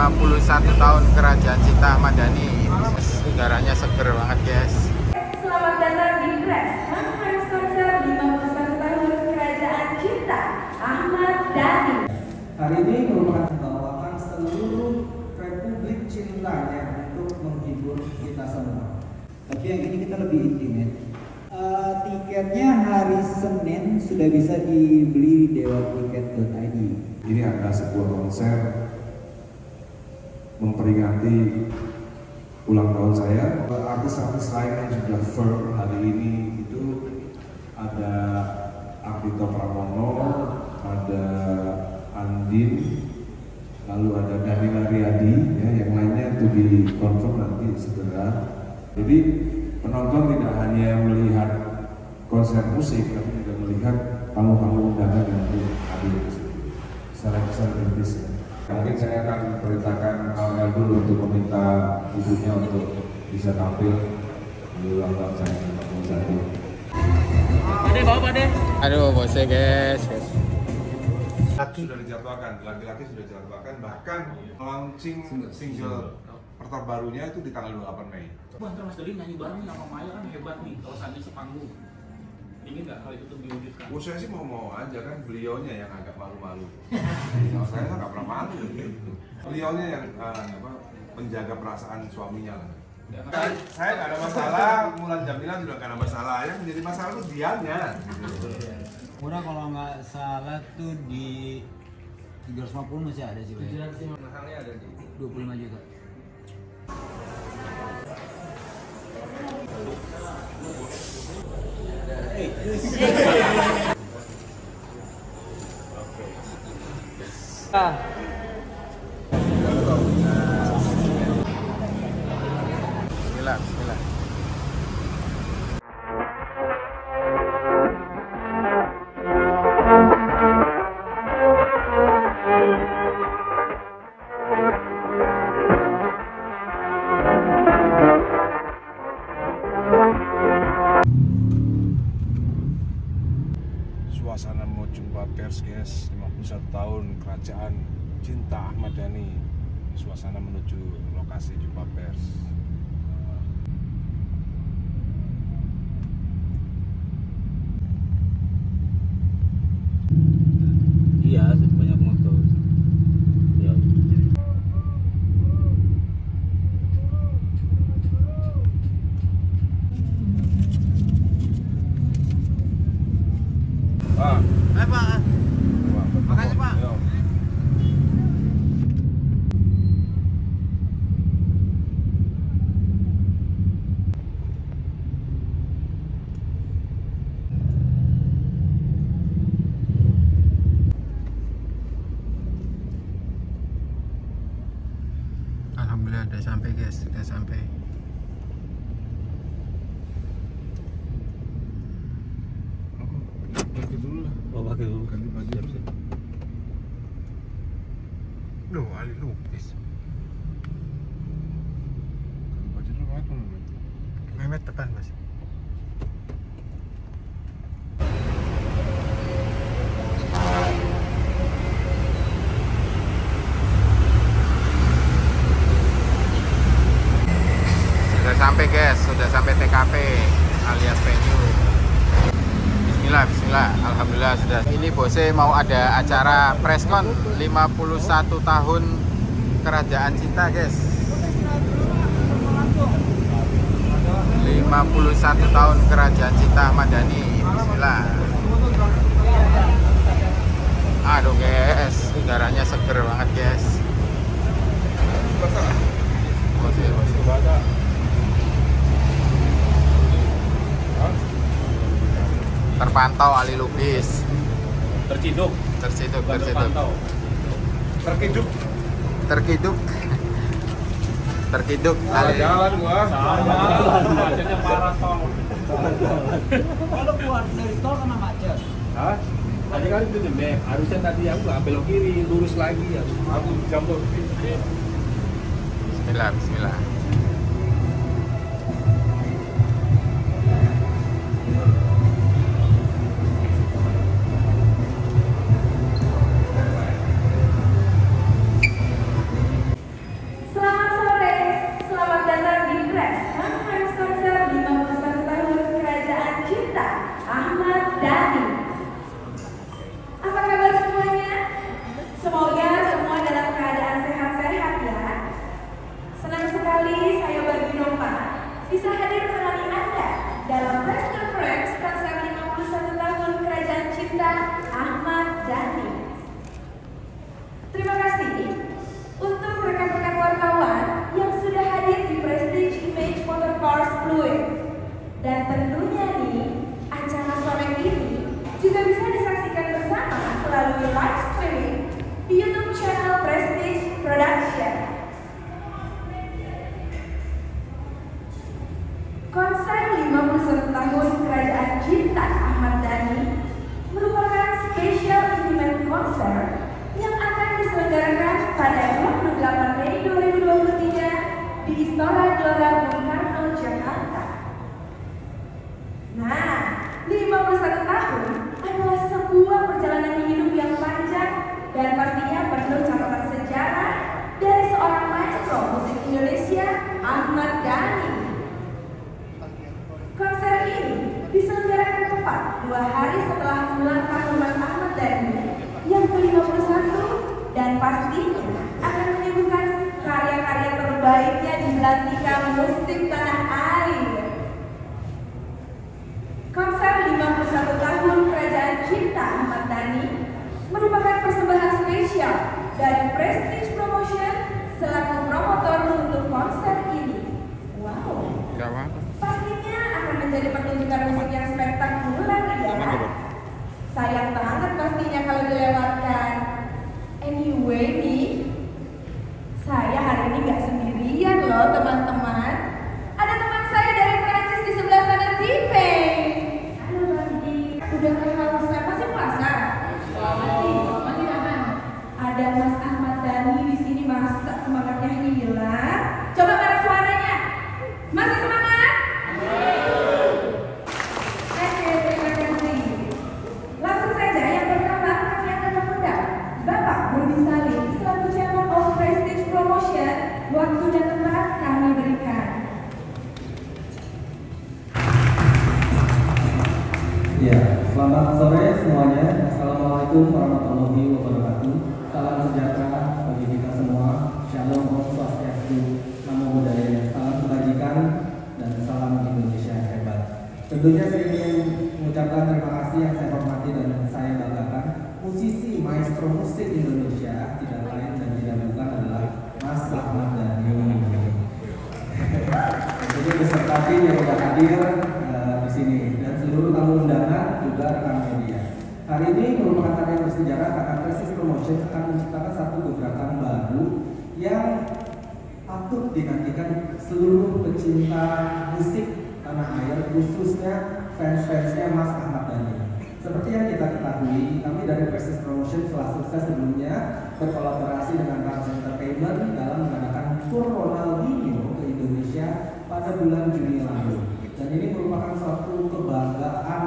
51 tahun Kerajaan Cinta Ahmad Dhani. Udaranya seger banget guys. Selamat datang di Press Conference konser 51 tahun Kerajaan Cinta Ahmad Dhani. Hari ini merupakan pembawakan seluruh Republik cintanya untuk menghibur kita semua. Tapi yang ini kita lebih intimate. Tiketnya hari Senin sudah bisa dibeli di dewatiket.id. Ini adalah sebuah konser memperingati ulang tahun saya. Artis-artis lain yang sudah firm hari ini itu ada Ardhito Pramono, ada Andin, lalu ada Danila Riyadi, ya, yang lainnya itu di confirm nanti segera. Jadi penonton tidak hanya melihat konser musik, tapi juga melihat tamu-tamu undangan yang hadir secara gratis. Mungkin saya akan perintahkan Al dulu untuk meminta ibunya untuk bisa tampil di ulang tahun saya yang ke-51. Pade, bawa Pade. Aduh, bosnya guys. Sudah dijadwalkan, laki-laki sudah dijadwalkan, bahkan launching single terbarunya itu di tanggal 28 Mei. Wah, ntar Mas Dodi nyanyi bareng sama Maya kan hebat nih kalau saatnya sepanggung. Ingin nggak hal itu tuh diwujudkan? Saya sih mau aja, kan beliaunya yang agak malu-malu. Kalau saya nggak pernah malu gitu. Beliaunya yang menjaga perasaan suaminya lah. Saya nggak ada masalah, Mulan Jamila juga nggak ada masalah. Yang menjadi masalah itu dianya. Murah kalau nggak salah tuh di 350 masih ada sih. 750 mahalnya ada di 25 juta. Bismillah, bismillah. Suasana mau jumpa pers guys, 51 tahun Kerajaan Cinta Ahmad Dhani. Suasana menuju lokasi jumpa pers. Iya, banyak motor. Ya. Pak. Pak. Makasih, Pak. Yo. Alhamdulillah udah sampai guys, udah sampai. Pakai dulu lah. Oh, pakai dulu. Ganti baju. Siap. Loh, Ali lupis. Ganti baju dulu apa? Mehmet depan mas. Sudah sampai guys, sudah sampai TKP alias venue. Bismillah, bismillah. Alhamdulillah sudah. Ini bose mau ada acara preskon 51 tahun Kerajaan Cinta guys. 51 tahun Kerajaan Cinta Ahmad Dhani. Bismillah. Aduh guys, udaranya seger banget guys. Terpantau Ali Lubis. Terciduk. Terciduk, Bukan terciduk. terpantau. Terkejut. Terkiduk. Terkiduk Ali. Jalan gua. Macetnya parah tol. Kalau keluar dari tol kena macet. Hah? Tadi kan itu di map. Harusnya tadi aku nggak belok kiri, lurus lagi ya. Aku jambul. Bismillah, bismillah. 2 hari setelah ulang tahun Mas Ahmad Dhani yang ke-51 dan pastinya akan menyuguhkan karya-karya terbaiknya di belantika musik tanah air. Konser 51 tahun Kerajaan Cinta Ahmad Dhani merupakan persembahan spesial dari Prestige Promotion selaku promotor untuk konser ini. Wow. Pastinya akan menjadi pertunjukan musik yang spektakuler ya. Sayang banget pastinya kalau dilewatkan. Anyway nih, saya hari ini nggak sendirian loh teman-teman. Ada teman saya dari Prancis di sebelah sana, Tipe. Halo Bandi. Udah kehausan, masih puasa? Masih aman. Ada Mas Ahmad Dhani di sini, masa semangatnya hilang? Coba mana suaranya? Masih semangat? Oke, terima kasih. Langsung saja yang pertama kami akan mengundang Bapak Budi Salim selaku Chairman of Prestige Promotion. Waktu dan tempat kami berikan. Ya, selamat sore semuanya. Assalamualaikum warahmatullahi wabarakatuh. Salam sejahtera bagi kita semua. Shalom, Om Swastiastu, Namo Buddhaya, salam kebajikan dan salam Indonesia hebat. Tentunya saya ingin mengucapkan terima kasih yang saya hormati dan saya banggakan. Musisi maestro musik Indonesia tidak lain dan tidak bukan adalah Mas Ahmad Dhani. Jadi beserta tim yang sudah hadir di sini dan seluruh tamu undangan juga rekan media. Hari ini merupakan karya bersejarah karena Prestige Promotion akan menciptakan satu gebrakan baru yang patut dinantikan seluruh pecinta musik tanah air, khususnya fans-fansnya Mas Ahmad Dhani. Seperti yang kita ketahui, kami dari Prestige Promotion telah sukses sebelumnya berkolaborasi dengan Rans Entertainment dalam mengadakan tur Ronaldinho ke Indonesia pada bulan Juni lalu. Dan ini merupakan suatu kebanggaan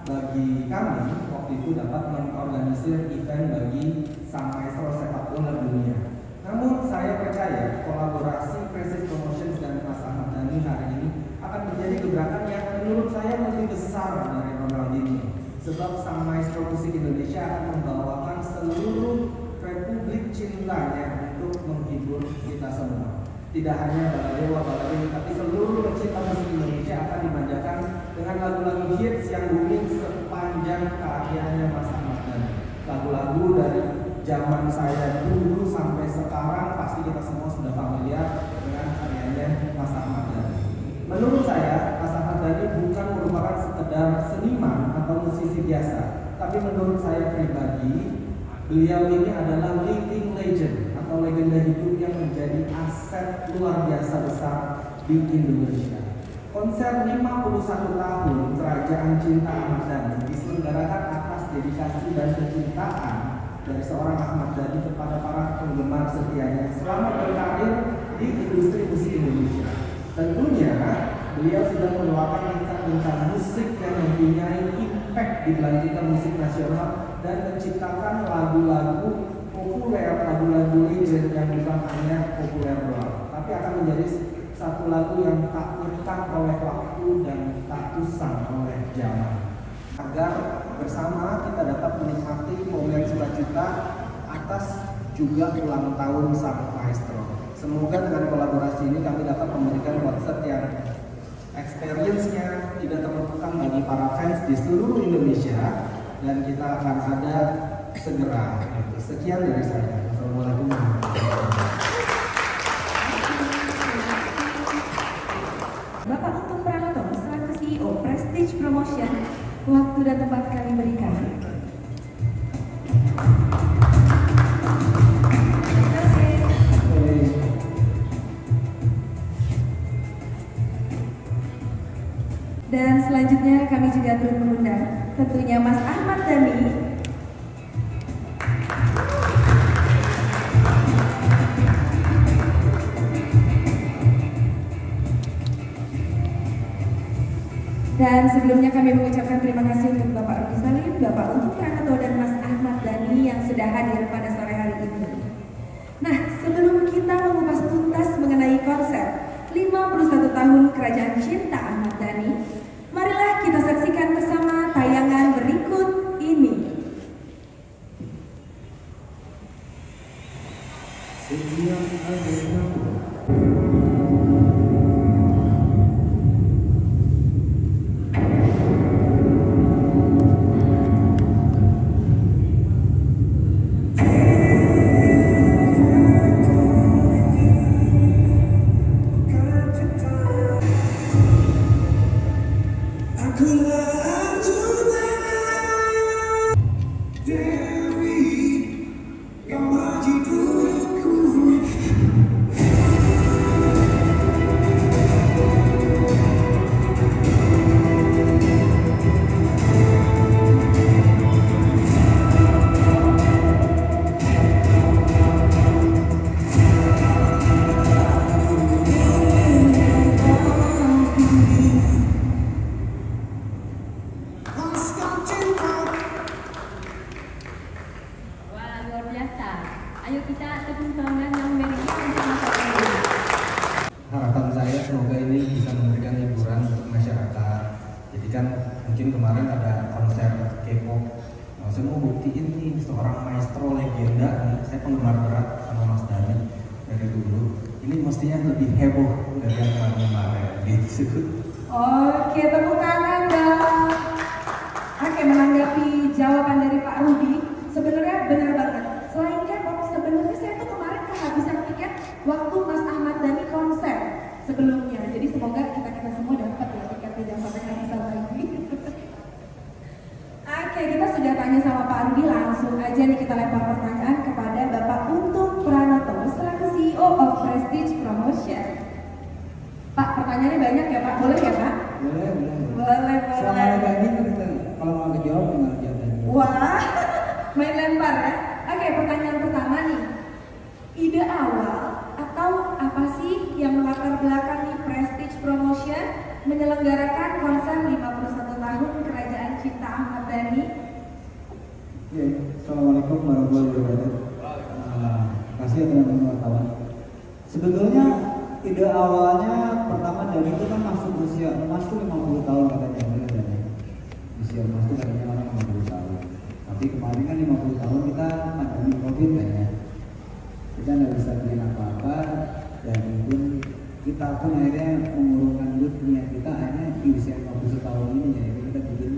bagi kami waktu itu dapat mengorganisir event bagi sang maestro sepak bola dunia. Namun saya percaya kolaborasi Prestige Promotion dan Mas Ahmad Dhani hari ini akan menjadi gebrakan yang menurut saya lebih besar dari Ronaldinho. Sebab sang maestro musik Indonesia akan membawakan seluruh republik cintanya untuk menghibur kita semua. Tidak hanya baladewa-baladewi, tapi seluruh pecinta musik Indonesia akan dimanjakan dengan lagu-lagu hits yang booming sepanjang karyanya Mas Ahmad Dhani. Lagu-lagu dari zaman saya dulu sampai sekarang pasti kita semua sudah familiar dengan karyanya Mas Ahmad Dhani. Menurut saya, Mas Ahmad Dhani bukan merupakan sekedar seniman atau musisi biasa, tapi menurut saya pribadi, beliau ini adalah living legend atau legenda hidup yang menjadi aset luar biasa besar di Indonesia. Konser 51 tahun Kerajaan Cinta Ahmad Dhani diselenggarakan atas dedikasi dan kecintaan dari seorang Ahmad Dhani kepada para penggemar setianya selama berkarir di industri musik Indonesia. Tentunya beliau sudah mengeluarkan bintang-bintang musik yang mempunyai impact di belantika musik nasional dan menciptakan lagu-lagu populer, lagu-lagu legend yang bukan hanya populer doang, tapi akan menjadi satu lagu yang tak lekang oleh waktu dan tak usang oleh zaman. Agar bersama kita dapat menikmati momen sukacita atas juga ulang tahun sang maestro. Semoga dengan kolaborasi ini kami dapat memberikan konser yang experience-nya tidak terlupakan bagi para fans di seluruh Indonesia dan kita akan ada segera. Sekian dari saya. Assalamualaikum warahmatullahi wabarakatuh. Bapak Untung Pranoto selaku CEO Prestige Promotion, waktu dan tempat kami berikan. Dan selanjutnya kami juga turut mengundang tentunya Mas Ahmad Dhani. Dan sebelumnya kami mengucapkan terima kasih untuk Bapak Budi Salim, Bapak Untung Pranoto dan Mas Ahmad Dhani yang sudah hadir pada sore hari ini. Nah, sebelum kita mengupas tuntas mengenai konser 51 tahun Kerajaan Cinta Ahmad Dhani, marilah kita saksikan bersama tayangan kita tepuk tangan yang meriah untuk masyarakat. Harapan saya semoga ini bisa memberikan hiburan untuk masyarakat. Jadi kan mungkin kemarin ada konser K-pop. Saya mau buktiin nih seorang maestro legenda nih. Saya penggemar berat sama Mas Dhani dari dulu. Ini mestinya lebih heboh dari yang kemarin gitu. Oke, tepuk tangan dong. Oke, menanggapi jawaban dari Pak Rudi, sebenarnya benar banget. Selain K-pop, sebenarnya saya tuh kemarin kehabisan tiket waktu Mas Ahmad Dhani konser sebelumnya. Jadi semoga kita semua dapat ya tiketnya, jangan sampai kehabisan lagi. Oke, kita sudah tanya sama Pak Rudi, langsung aja nih kita lempar pertanyaan kepada Bapak Untung Pranoto selaku CEO of Prestige Promotion. Pak, pertanyaannya banyak ya Pak, boleh ya Pak? Boleh. Selama Dhani kita kalau mau kejawab tinggal jawab Dhani. Wah, main lempar ya. Oke, pertanyaan pertama nih. Ide awal atau apa sih yang melatar belakangi Prestige Promotion menyelenggarakan konser 51 tahun Kerajaan Cinta Ahmad Dhani? Ya, Assalamualaikum warahmatullahi wabarakatuh. Terima kasih ya teman-teman wartawan. Sebetulnya ide awalnya pertama Dhani itu kan masuk usia emas tuh 50 tahun katanya, benar Dhani? Usia emas tuh katanya orang 50 tahun. Tapi kemarin kan 50 tahun kita pandemi Covid kayaknya. Kita nggak bisa bikin apa-apa dan pun kita pun akhirnya mengurungkan niat kita akhirnya di usia 50 tahun ini ya kita bikin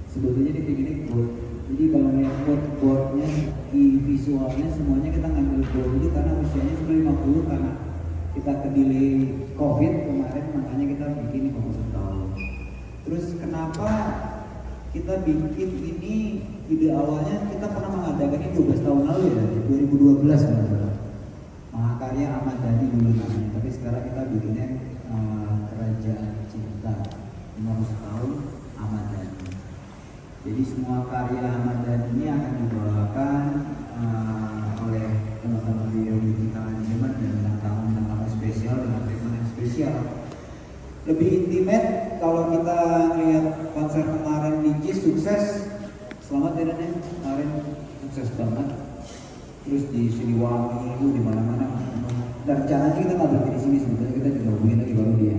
sebetulnya dibikin quote. Jadi kalau lihat quote-nya di visualnya semuanya kita ngambil quote itu karena usianya sudah 50 karena kita ke delay Covid kemarin makanya kita bikin 50 tahun. Terus kenapa kita bikin ini? Ide awalnya kita pernah mengadakan ini 12 tahun lalu ya, 2012 benar-benar. Mahakarya Ahmad Dhani dulu namanya, tapi sekarang kita bikinnya Kerajaan Cinta 50 tahun Ahmad Dhani. Jadi semua karya Ahmad Dhani ini akan dibawakan oleh teman-teman di Digital Entertainment dan ulang tahun spesial dengan treatment yang spesial. Lebih intimate kalau kita lihat konser kemarin di JIS sukses. Selamat ya Dan, kemarin sukses banget. Terus di Siliwangi itu di mana-mana. Dan rencananya kita nggak berhenti di sini sebetulnya kita juga hubungin lagi baru dia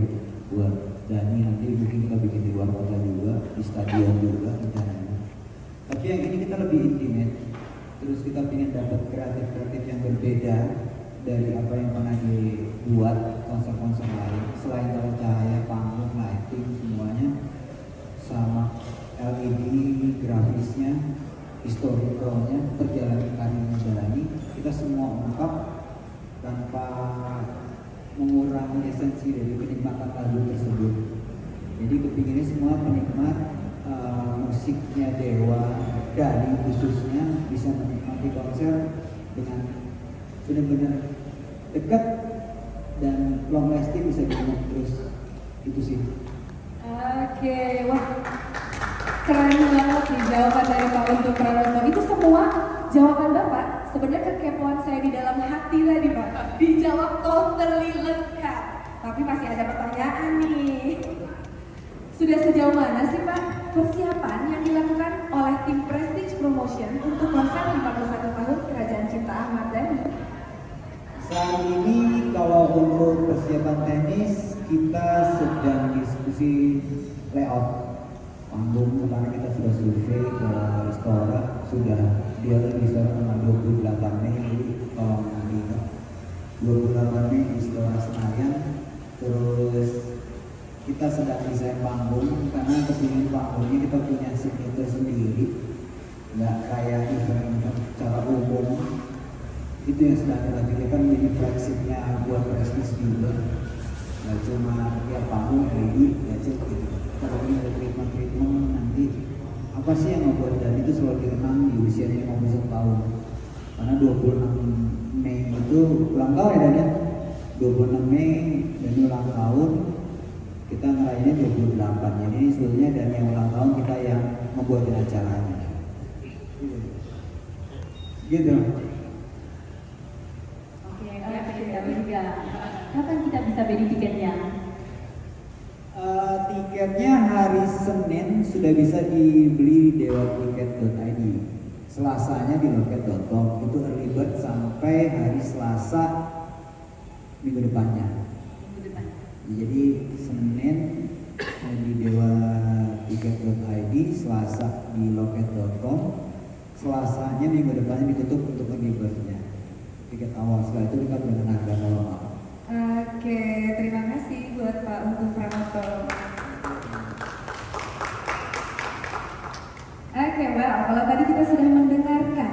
buat Dhani nanti mungkin kita bikin di luar kota juga, di stadion juga rencananya. Tapi yang ini kita lebih intimate. Terus kita ingin dapat kreatif yang berbeda dari apa yang pernah dibuat konser-konser lain. Selain dari cahaya, panggung, lighting semuanya sama LED, grafisnya, historicalnya, perjalanan karirnya Dhani, kita semua ungkap tanpa mengurangi esensi dari kenikmatan lagu tersebut. Jadi kepinginnya semua penikmat musiknya Dewa Dhani khususnya bisa menikmati konser dengan benar-benar dekat dan long lasting bisa diingat terus. Itu sih. Oke, wah keren banget nih jawaban dari Pak Untung Pranoto. Itu semua jawaban Bapak sebenarnya kekepoan saya di dalam hati tadi Pak. Dijawab totally lengkap. Tapi masih ada pertanyaan nih. Sudah sejauh mana sih Pak persiapan yang dilakukan oleh tim Prestige Promotion untuk konser 51 tahun Kerajaan Cinta Ahmad Dhani? Saat ini kalau untuk persiapan teknis kita sedang diskusi layout panggung. Kemarin kita sudah survei ke restoran, sudah dia di restoran tanggal 28 Mei kalau nanti 28 Mei di Istora Senayan. Terus kita sedang desain panggung karena kepingin panggungnya kita punya signature sendiri, nggak kayak event secara umum. Itu yang sedang kita pikirkan menjadi flagshipnya buat Prestige juga. Nggak cuma tiap panggung LED, ya cek gitu. Kalau ini ada treatment nanti apa sih yang membuat Dhani itu selalu dikenang di usianya 51 tahun? Karena 26 Mei itu ulang tahun ya Dhani. 26 Mei Dhani ulang tahun, kita ngerayainnya 28. Jadi sebetulnya Dhani yang ulang tahun kita yang membuat acaranya. Gitu. Kapan kita bisa beli tiketnya? Tiketnya hari Senin sudah bisa dibeli di dewatiket.id. Selasanya di loket.com, itu early bird sampai hari Selasa minggu depannya. Jadi Senin di dewatiket.id, Selasa di loket.com, Selasanya minggu depannya ditutup untuk early birdnya. Tiket awal, setelah itu kita dengan harga normal. Oke, terima kasih buat Pak Untung Pranoto. Oke, well, kalau tadi kita sudah mendengarkan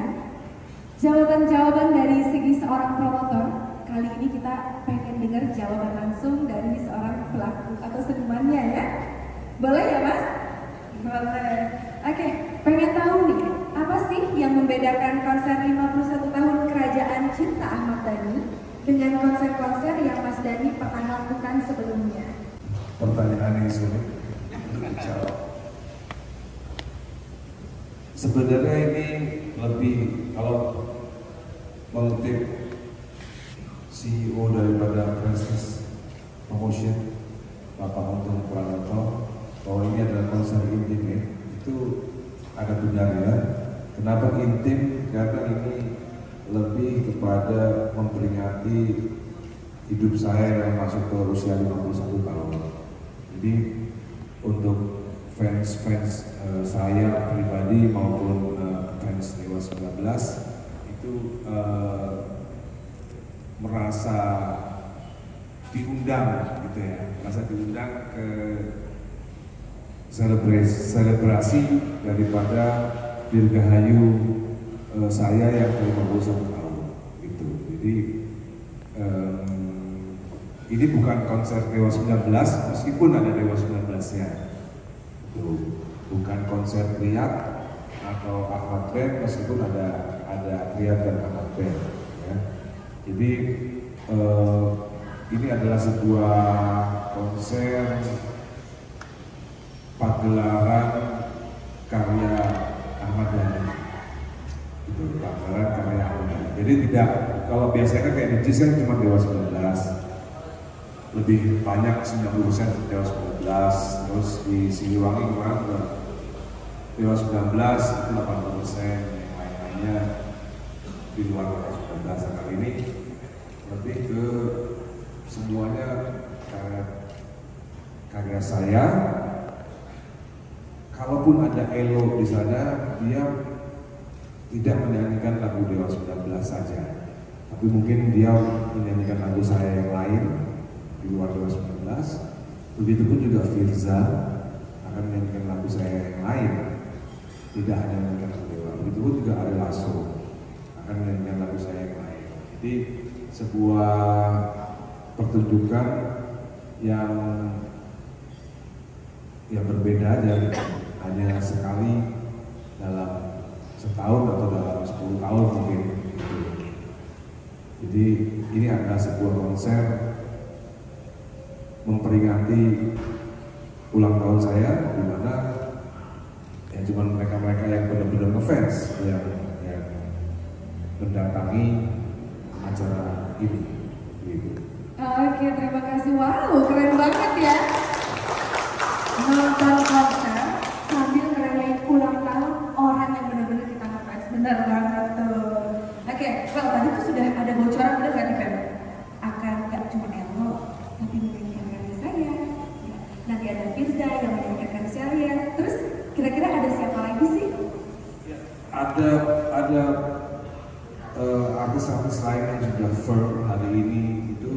jawaban-jawaban dari segi seorang promotor, kali ini kita pengen dengar jawaban langsung dari seorang pelaku atau senimannya ya. Boleh ya Mas? Boleh. Oke, pengen tahu nih, apa sih yang membedakan konser 51 tahun Kerajaan Cinta Ahmad Dhani dengan konser-konser yang Mas Dhani pernah lakukan sebelumnya? Pertanyaan yang sulit untuk dijawab. Sebenarnya ini lebih, kalau mengutip CEO daripada Prestige Promotion, Bapak Untung Pranoto, bahwa ini adalah konser intim, itu ada benarnya. Kenapa intim? Karena ini lebih kepada memperingati hidup saya yang masuk ke usia 51 tahun. Jadi untuk fans-fans saya pribadi maupun fans Dewa 19 itu merasa diundang gitu ya, merasa diundang ke selebrasi daripada dirgahayu saya yang ke 51 tahun gitu. Jadi ini bukan konser Dewa 19 meskipun ada Dewa 19-nya. Bukan konser Riyad atau Ahmad Band meskipun ada Riyad dan Ahmad Band ya. Jadi ini adalah sebuah konser pagelaran karya Ahmad Dhani. Itu pagelaran karya Ahmad Dhani. Jadi tidak, kalau biasanya kan kayak di JIS kan cuma Dewa 19. Lebih banyak 90% Dewa 19, terus di Siliwangi kemarin juga Dewa 19 itu 80%, yang lain-lainnya di luar Dewa 19. Kali ini lebih ke semuanya karya saya. Kalaupun ada Elo di sana, dia tidak menyanyikan lagu Dewa 19 saja, tapi mungkin dia menyanyikan lagu saya yang lain di luar Dewa 19. Begitupun juga Firza akan menyanyikan lagu saya yang lain, tidak hanya menyanyikan lagu Dewa. Begitupun juga Ari Lasso akan menyanyikan lagu saya yang lain. Jadi sebuah pertunjukan yang berbeda aja gitu. Hanya sekali dalam setahun atau dalam 10 tahun mungkin gitu. Jadi ini adalah sebuah konser memperingati ulang tahun saya, di mana ya cuma mereka-mereka yang benar-benar ngefans yang mendatangi acara ini gitu. Oke, terima kasih. Wow, keren banget ya. Nonton konser sambil ngerayain ulang tahun orang yang benar-benar kita ngefans. Benar banget tuh. Oke, well tadi tuh sudah ada bocoran, benar nggak nih Feb? Akan nggak cuma Elo, tapi menyanyikan karya saya. Ya, nanti ada Firza yang menyanyikan karya saya. Terus kira-kira ada siapa lagi sih? Ya, ada artis-artis lain yang sudah firm hari ini. Itu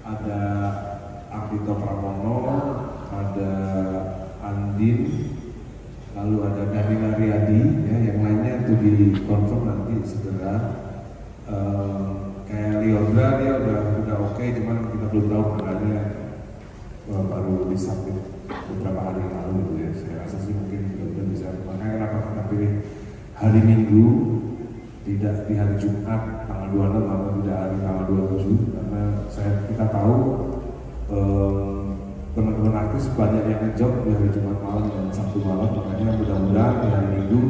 ada Ardhito Pramono, ada Andin, lalu ada Danila Riyadi, ya, yang lainnya itu dikonfirm nanti segera. Kayak Liodra dia udah oke, cuman kita belum tahu kabarnya, baru disubmit beberapa hari yang lalu gitu ya. Saya rasa sih mungkin udah bisa. Makanya kenapa kita pilih hari Minggu, tidak di hari Jumat tanggal 26 atau tidak hari tanggal 27, karena kita tahu teman-teman artis banyak yang ngejob di hari Jumat malam dan Sabtu malam. Makanya mudah-mudahan di hari Minggu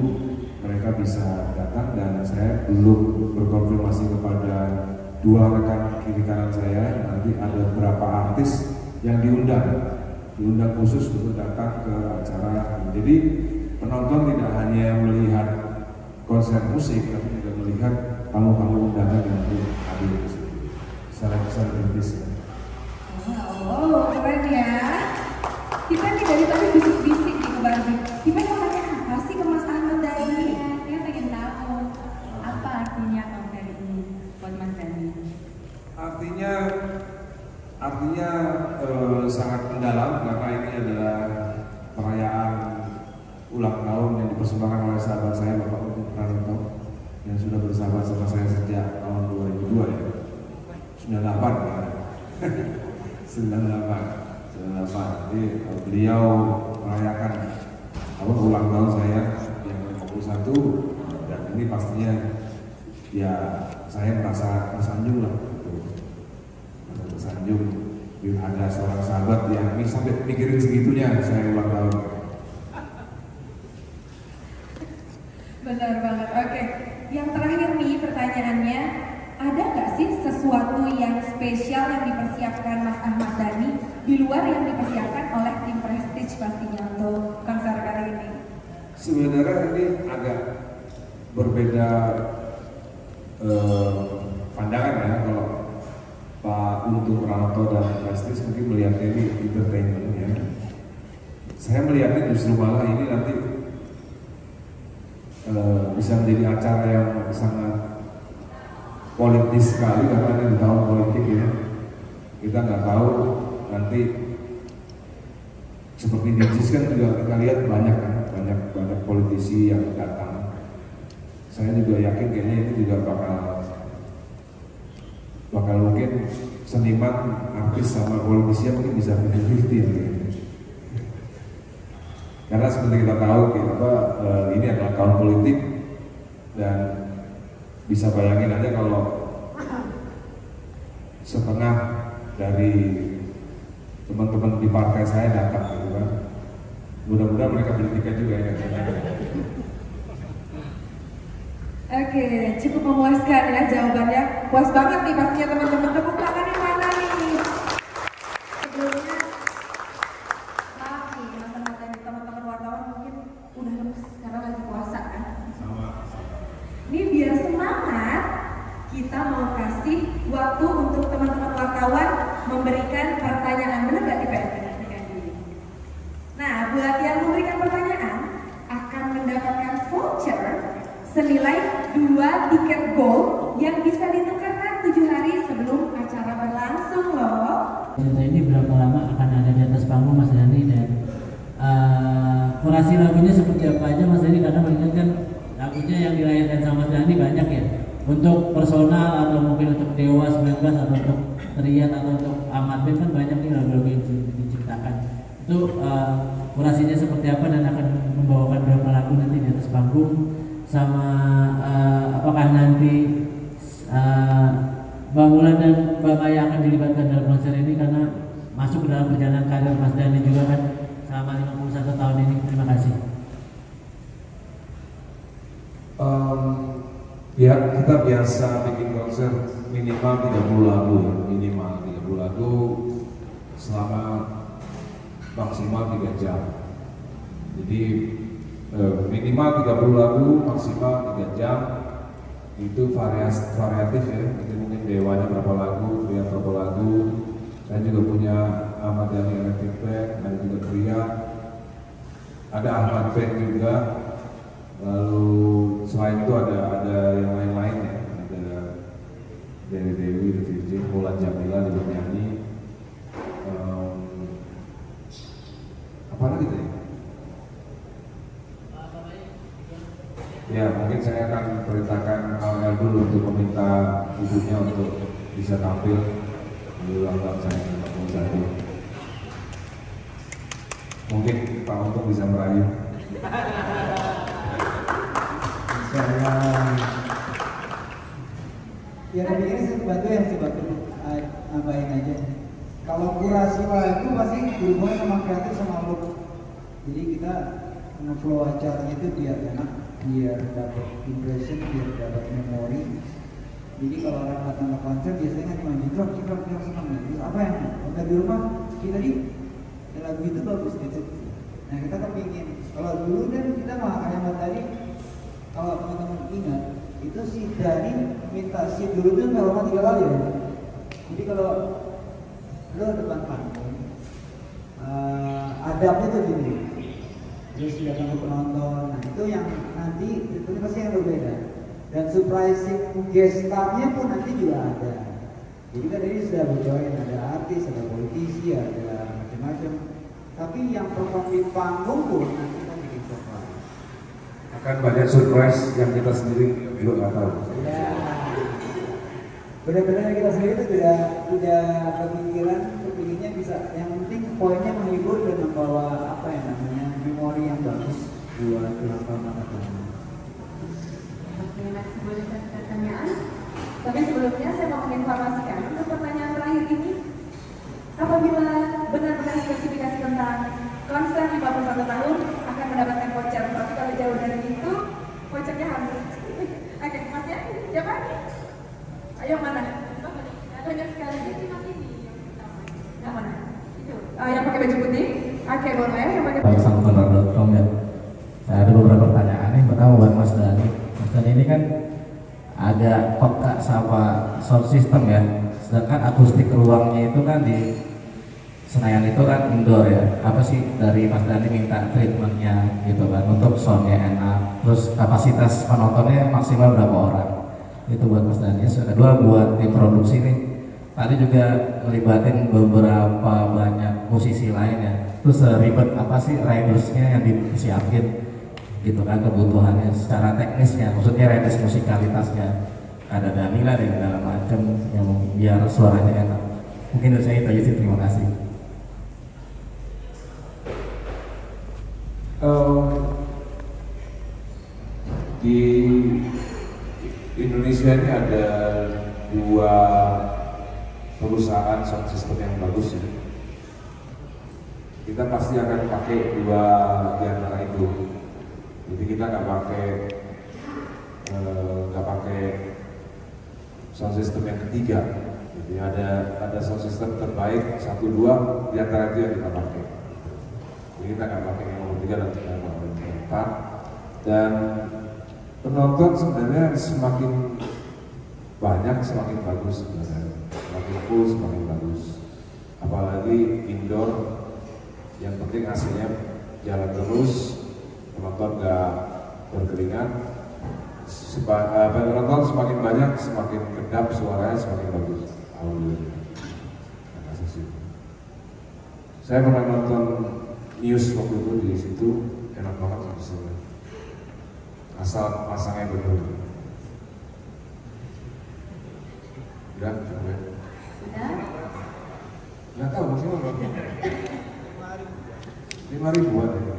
mereka bisa datang, dan saya belum berkonfirmasi kepada dua rekan kiri kanan saya nanti ada berapa artis yang diundang khusus untuk datang ke acara ini. Jadi penonton tidak hanya melihat konser musik, tapi juga melihat tamu-tamu undangan yang hadir di sini secara kritis. Oh, keren ya. Kita nih dari tadi bisik-bisik nih ke Barbie. Kita mau tanya apa sih ke Mas Ahmad Dhani? Saya pengen tahu apa artinya konser ini buat Mas Dhani. Artinya sangat mendalam karena ini adalah perayaan ulang tahun yang dipersembahkan oleh sahabat saya Bapak Untung Pranoto yang sudah bersahabat sama saya sejak tahun 2002 ya. 98 ya. 98. Jadi beliau merayakan ulang tahun saya yang 51 dan ini pastinya ya saya merasa tersanjung lah gitu. Merasa tersanjung ada seorang sahabat yang ini sampai mikirin segitunya saya ulang tahun. Benar banget. Oke, yang terakhir nih pertanyaannya, ada nggak sih sesuatu yang spesial yang dipersiapkan Mas Ahmad Dhani di luar yang dipersiapkan oleh tim Prestige pastinya untuk konser kali ini? Sebenarnya ini agak berbeda pandangan ya. Kalau Pak Untung Pranoto dan Prestige mungkin melihatnya ini entertainment ya. Saya melihatnya justru malah ini nanti bisa menjadi acara yang sangat politis sekali karena ini di tahun politik ya. Kita nggak tahu nanti seperti di JIS kan juga kita lihat banyak politisi yang datang. Saya juga yakin kayaknya itu juga bakal mungkin seniman, artis sama politisi mungkin bisa 50-50 gitu. Karena seperti kita tahu ini adalah tahun politik dan bisa bayangin aja kalau setengah dari teman-teman di partai saya datang gitu kan. Mudah-mudahan mereka beli tiket juga ya. Oke, cukup memuaskan ya jawabannya. Puas banget nih pastinya teman-teman. Tepuk tangannya mana nih? Sebelumnya, maaf nih Mas Ahmad Dhani, teman-teman wartawan mungkin udah lemes karena lagi puasa kan? Ini biar semangat, kita mau kasih waktu untuk teman-teman wartawan memberikan pertanyaan. Benar nggak nih Pak? Nah, buat yang memberikan pertanyaan akan mendapatkan voucher senilai 2 tiket gold yang bisa ditukarkan 7 hari sebelum acara berlangsung loh. Cerita ini berapa lama akan ada di atas panggung Mas Dhani dan kurasi lagunya seperti apa aja Mas Dhani, karena mengingat kan lagunya yang dilahirkan sama Mas Dhani banyak ya, untuk personal atau mungkin untuk Dewa 19 atau untuk Triat atau untuk Ahmad Ben kan banyak nih lagu-lagu yang diciptakan. Itu kurasinya seperti apa dan akan membawakan berapa lagu nanti di atas panggung, sama apakah nanti Mbak Mulan dan Mbak Maya akan dilibatkan dalam konser ini karena masuk ke dalam perjalanan karir Mas Dhani juga kan selama 51 tahun ini. Terima kasih. Ya, kita biasa bikin konser minimal 30 lagu ya, minimal 30 lagu selama maksimal 3 jam. Jadi minimal 30 lagu, maksimal 3 jam. Itu variatif ya, itu mungkin Dewanya berapa lagu, Triat berapa lagu. Saya juga punya Ahmad Dhani Electric Band, ada juga Triat, ada Ahmad Band juga. Lalu selain itu ada yang lain-lain ya, ada Dewi, Virgin, Mulan Jamila juga nyanyi. Apa lagi tadi? Ya, mungkin saya akan perintahkan Al dulu untuk meminta ibunya untuk bisa tampil di ulang tahun saya yang 41. Mungkin Pak Untung bisa merayu. Saya ya tapi ini sesuatu yang coba nambahin aja. Kalau kurasi lagu pasti berhubungan sama kreatif sama look. Jadi kita nge-flow acaranya itu biar enak, biar dapat impression, biar dapat memori. Jadi kalau orang datang ke konser biasanya cuma jikrok senang gitu. Terus apa yang udah di rumah kita di lagu itu bagus gitu. Nah kita kepingin. Kalau dulu kan kita mah kayak tadi kalau teman-teman si Dani minta si dulu tuh nggak lama 3 kali ya. Jadi kalau lo depan panggung, adabnya tuh gini. Terus datang ke penonton, nah itu yang nanti itu pasti yang berbeda. Dan surprising guest star-nya pun nanti juga ada. Jadi kan ini sudah bocorin, ada artis, ada politisi, ada macam-macam. Tapi yang perform di panggung pun nanti kita bikin surprise. Akan banyak surprise yang kita sendiri juga nggak tahu. Ya, benar-benar kita sendiri itu udah kepikirnya bisa. Yang penting poinnya menghibur dan membawa apa ya namanya memori yang bagus buat ulang tahun. Oke, next boleh pertanyaan. Tapi sebelumnya saya mau menginformasikan untuk pertanyaan terakhir ini, apabila benar-benar spesifikasi tentang konser 51 tahun akan mendapatkan voucher. Tapi kalau jauh dari itu, vouchernya habis. Oke, Mas ya, siapa? Ayo mana? Banyak sekali. Yang mana? Itu. Yang pakai baju putih. Oke, boleh. Yang pakai baju Sangtonor.com ya. Saya ada beberapa pertanyaan nih. Pertama buat Mas Dani. Mas Dani ini kan ada peka sama sound system ya. Sedangkan akustik ruangnya itu kan di Senayan itu kan indoor ya. Apa sih dari Mas Dani minta treatmentnya gitu kan untuk soundnya enak. Terus kapasitas penontonnya maksimal berapa orang? Itu buat Mas Dani. Kedua buat tim produksi nih. Tadi juga melibatin beberapa banyak musisi lainnya. Terus ribet apa sih ridersnya yang disiapin gitu kan kebutuhannya secara teknisnya, maksudnya riders musikalitasnya. Ada Danila dan segala macam yang biar suaranya enak. Mungkin dari saya itu aja sih, terima kasih. Di Indonesia ini ada 2 perusahaan sound system yang bagus ya. Kita pasti akan pakai 2 di antara itu. Jadi kita nggak pakai sound system yang ketiga. Jadi ada sound system terbaik 1-2 di antara itu yang kita pakai. Jadi kita nggak pakai yang nomor 3 dan yang nomor 4. Dan penonton sebenarnya semakin banyak semakin bagus sebenarnya. Semakin full semakin bagus. Apalagi indoor, yang penting AC-nya jalan terus, penonton nggak berkeringat. Penonton semakin banyak, semakin kedap suaranya, semakin bagus. Alhamdulillah. Saya pernah nonton news waktu itu di situ, enak banget hasilnya. Asal pasangnya benar. Ya, coba. Sudah? Nggak tahu maksimal berapa? 5.000-an ya.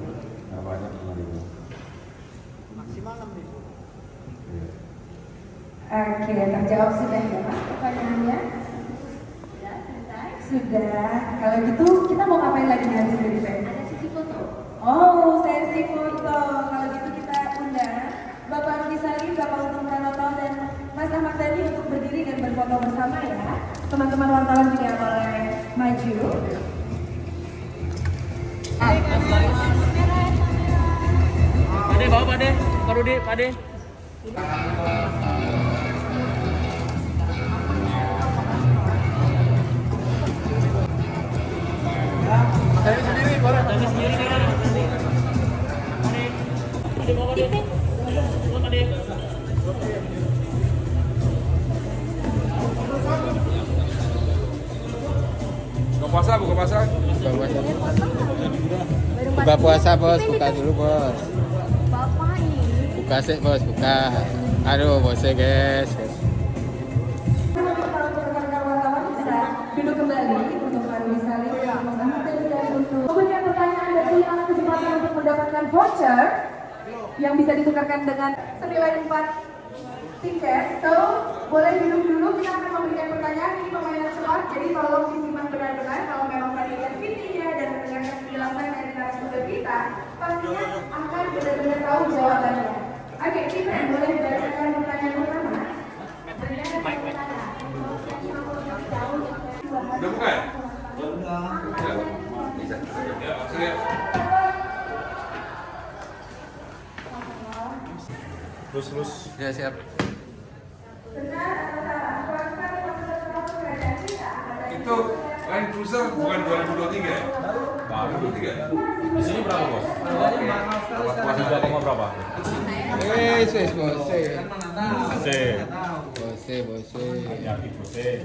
Nggak banyak 5.000. Maksimal 6.000. Iya. Oke, terjawab sudah ya Mas pertanyaannya? Sudah, selesai? Sudah. Kalau gitu kita mau ngapain lagi nih habis dari event? Ada sesi foto. Oh, sesi foto. Kalau gitu kita undang Bapak Rudi Salim, Bapak Untung Pranoto dan Mas Ahmad Dhani untuk berdiri dan berfoto bersama ya. Teman-teman wartawan juga boleh maju. Pade, bawa Pade, Pak Rudi, Pade. Saya sendiri, boleh. Saya sendiri kan. Pade, bawa Pade. Bawa Pade. Buka puasa. Buka puasa bos, buka dulu bos. Bapak ini. Buka sih bos, buka. Aduh bosnya guys. Untuk rekan-rekan wartawan bisa duduk kembali untuk Pak Rudi Salim, Mas Ahmad Dhani dan untuk memberikan pertanyaan dan kehilangan kesempatan untuk mendapatkan voucher yang bisa ditukarkan dengan senilai 4 tiket. So, boleh duduk dulu, kita akan memberikan pertanyaan ini permainan cepat. Jadi tolong disimak benar-benar kalau memang tadi lihat videonya dan mendengarkan penjelasan dari narasumber kita, pastinya akan benar-benar tahu jawabannya. Oke, kita boleh bacakan pertanyaan pertama. Udah buka ya? Ya. Terus. Ya siap. Benar atau salah? Konser tahun kerajaan kita Itu Land Cruiser bukan 2023 ya? Baru 23. Di sini berapa bos? Masih 2, berapa? Bose. Hati-hati bose.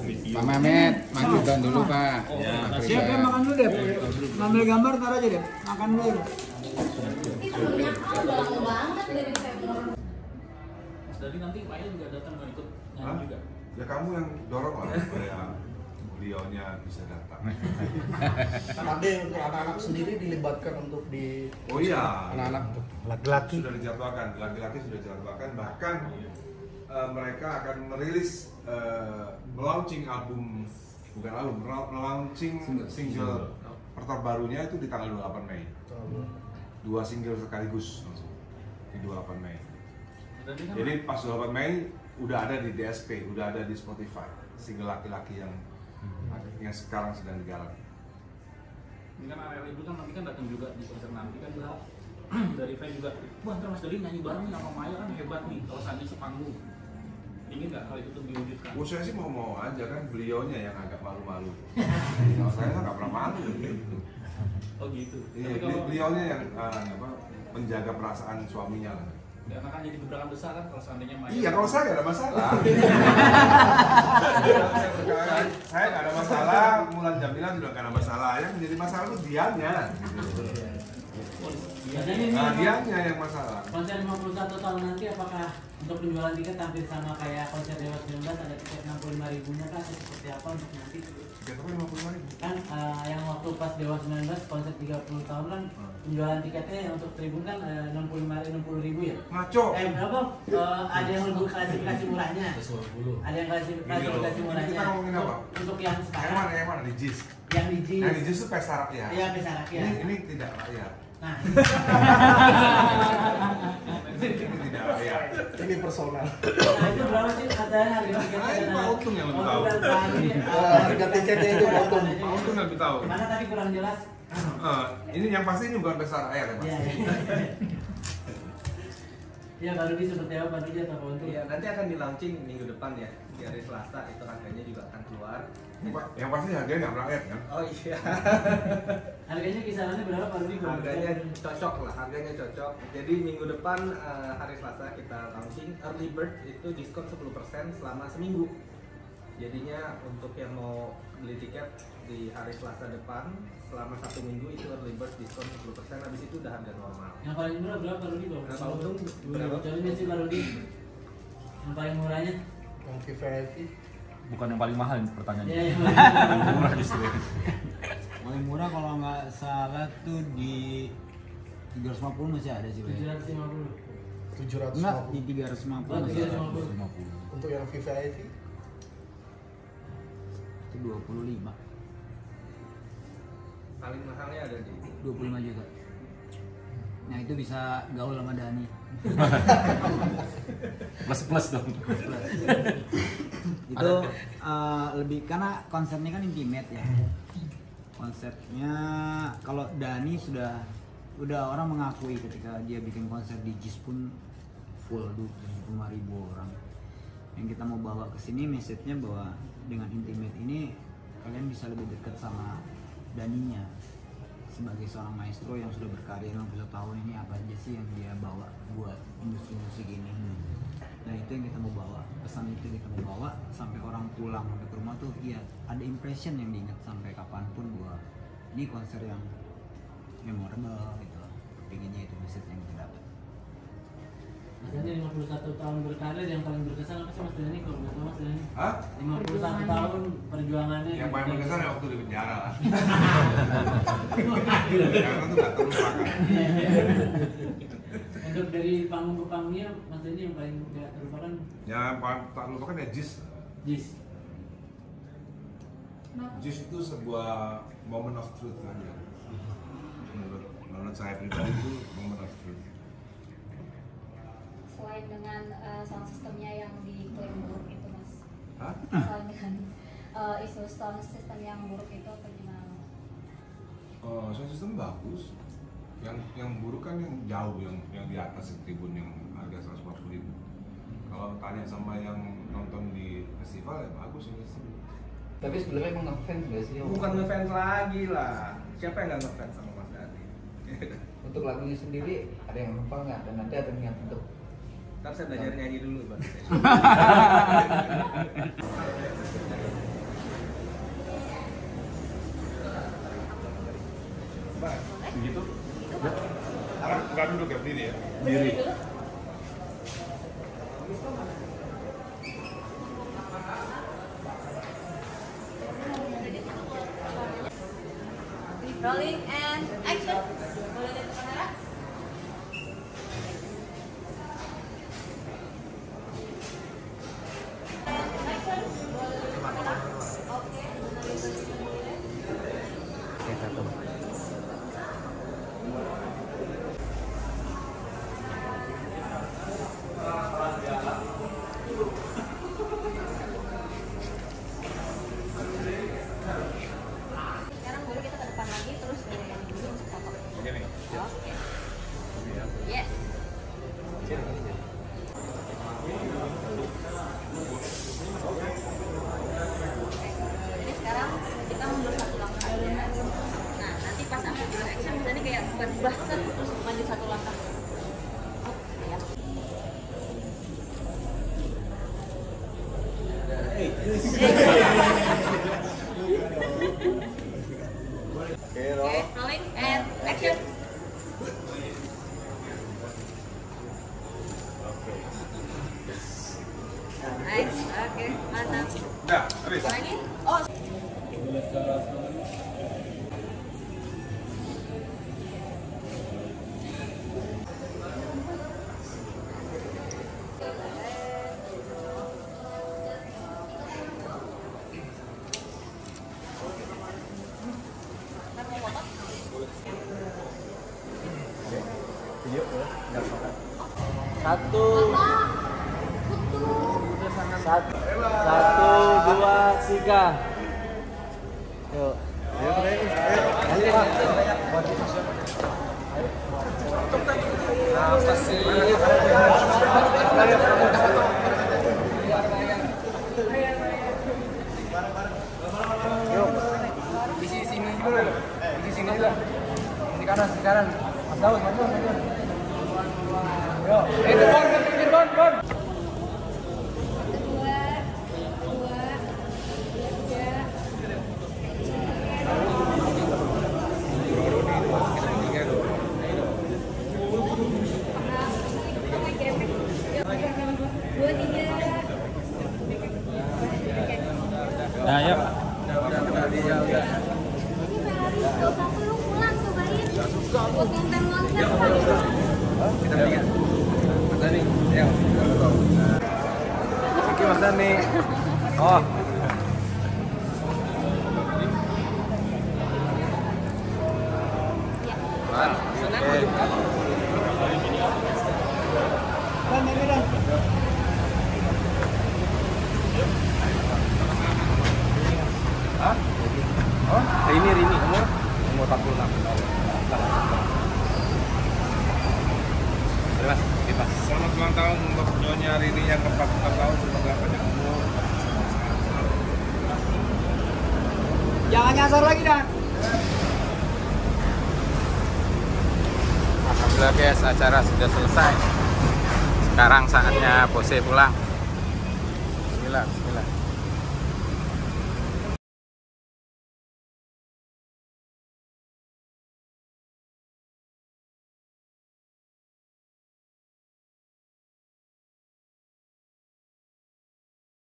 Pak Mehmet, maju down dulu Pak. Siap ya, makan dulu deh. Ngambil gambar ntar aja deh. Makan dulu. Mas Dani nanti Maya juga datang mau ikut nyanyi juga. Ya kamu yang dorong lah supaya beliaunya bisa datang. Kan ada yang untuk anak-anak sendiri dilibatkan untuk di Oh iya, anak-anak laki-laki. sudah dijadwalkan, laki-laki sudah dijadwalkan. Bahkan mereka akan merilis melaunching album, bukan album, melaunching single terbarunya itu di tanggal 28 Mei. 2 single sekaligus langsung di 28 Mei. Jadi pas 28 Mei udah ada di DSP, udah ada di Spotify single laki-laki yang sekarang sedang digarap. Ini kan area itu kan nanti kan datang juga di konser nanti kan dari fan juga. Wah, ntar Mas Dani nyanyi bareng sama Maya kan hebat nih kalau seandainya sepanggung. Ingin nggak hal itu tuh diwujudkan? Saya sih mau aja kan, beliaunya yang agak malu-malu. Kalau saya nggak pernah malu gitu. Oh gitu. Iya, beliaunya yang menjaga perasaan suaminya lah. Ya, akan jadi gebrakan besar kan kalau seandainya Maya. Iya, kalau saya nggak ada masalah. Saya nggak ada masalah, Mulan Jamila juga nggak ada masalah. Yang menjadi masalah itu dianya. Nah, dianya yang masalah. Konser 51 tahun nanti apakah untuk penjualan tiket hampir sama kayak konser Dewa 19, ada tiket 65.000-nya kah atau seperti apa untuk nanti? Tiket apa 55.000? Kan yang waktu pas Dewa 19 konser 30 tahun kan penjualan tiketnya yang untuk tribun kan 60.000 ya? Ngaco. Berapa? Ada yang lebih klasifikasi murahnya. Ada yang klasifikasi murahnya. Kita ngomongin apa? Untuk yang sekarang. Yang mana? Di JIS? Yang di JIS. Yang di JIS itu pesta rakyat. Iya, pesta rakyat. Ini tidak rakyat. Nah. Ini tidak rakyat. Ini personal. Nah, itu berapa sih katanya harga tiketnya? Ini Pak Untung yang lebih tahu. Harga tiketnya itu Untung. Pak Untung yang lebih tahu. Mana tadi kurang jelas? Ini yang pasti ini bukan pesta rakyat ya, Mas? Iya. Ya, baru di seperti apa baru dia atau untuk? Iya, nanti akan di launching minggu depan ya, di hari Selasa itu harganya juga akan keluar. Yang pasti harganya nggak rakyat kan? Oh iya. Harganya kisarannya berapa Pak Rudi? Harganya cocok lah, harganya cocok. Jadi minggu depan hari Selasa kita launching early bird itu diskon 10% selama seminggu. Jadinya untuk yang mau beli tiket di hari Selasa depan selama 1 minggu itu early bird diskon 10%, habis itu udah harga normal. Yang paling murah berapa Pak Rudi? Nah, Untung berapa? Bocorin sih Pak Rudi. Yang paling murahnya? Yang VIP. Bukan yang paling mahal ini pertanyaannya. Iya, yang Murah justru. Paling murah kalau nggak salah tuh di 350 masih ada sih. 750. Enggak, di 350 Oh, masih ada. 350. Untuk yang VIP Itu 25. Paling mahalnya ada di 25 juta. Nah, itu bisa gaul sama Dani. Plus dong. Itu lebih karena konsepnya kan intimate ya. Konsepnya kalau Dani udah orang mengakui ketika dia bikin konser di JIS pun full 25.000 orang. Yang kita mau bawa ke sini message-nya bahwa dengan intimate ini kalian bisa lebih dekat sama Daninya sebagai seorang maestro yang sudah berkarya 50 tahun ini, apa aja sih yang dia bawa buat industri musik ini. Dan itu yang kita mau bawa, pesan itu kita mau bawa sampai orang pulang sampai ke rumah tuh ya ada impression yang diingat sampai kapanpun bahwa ini konser yang memorable gitu. Pengennya itu message yang kita dapat. Mas Dani 51 tahun berkarir yang paling berkesan apa sih Mas Dani kalau nggak tahu Mas Dani? Hah? 51 tahun perjuangannya. Yang paling berkesan ya waktu di penjara lah. Karena itu nggak terlupakan. Untuk dari panggung ke panggungnya Mas Dani yang paling nggak terlupakan? Yang paling tak terlupakan ya JIS. JIS. JIS itu sebuah moment of truth kan ya. Menurut saya pribadi itu moment of truth. Selain dengan sound systemnya yang diklaim buruk itu Mas. Hah? Selain dengan isu sound system yang buruk itu apa gimana? Sound system bagus. Yang buruk kan yang jauh, yang di atas tribun yang harga 140.000. Kalau tanya sama yang nonton di festival ya bagus ini sih. Tapi sebenarnya emang ngefans nggak sih? Bukan ngefans lagi lah. Siapa yang nggak ngefans sama Mas Dhani? Untuk lagunya sendiri ada yang hafal nggak? Dan nanti ada niat untuk. Ntar saya belajar nyanyi dulu, Bang. Begitu? Bukan duduk ya, berdiri ya? Diri. Rolling and action. Boleh lihat ke kamera? Sekarang boleh kita ke depan lagi terus yang dulu untuk foto. Oke nih. Oke. Yes. Jadi sekarang kita mundur satu langkah aja. Nah, nanti pas aku bilang action misalnya kayak berubah terus maju satu langkah. Ya. Oke, rolling and action. Nice, oke, mantap. Udah, habis. Lagi? Oh. Satu, dua, tiga. Yuk. Apa sih? Isi sini dulu. Isi sini juga. Di kanan, di kanan. Mas Daud, Mas Daud. Yo, pinggir bon. Nah, yuk. Kita lihat. Mas Dhani, ya. Oke, Mas Dhani. Oh. Rini, umur 46. Mas, bebas. Selamat ulang tahun untuk Nyonya Rini yang ke-46 tahun, semoga panjang umur. Jangan nyasar lagi, Dan. Alhamdulillah guys, acara sudah selesai. Sekarang saatnya Bose pulang. Bismillah.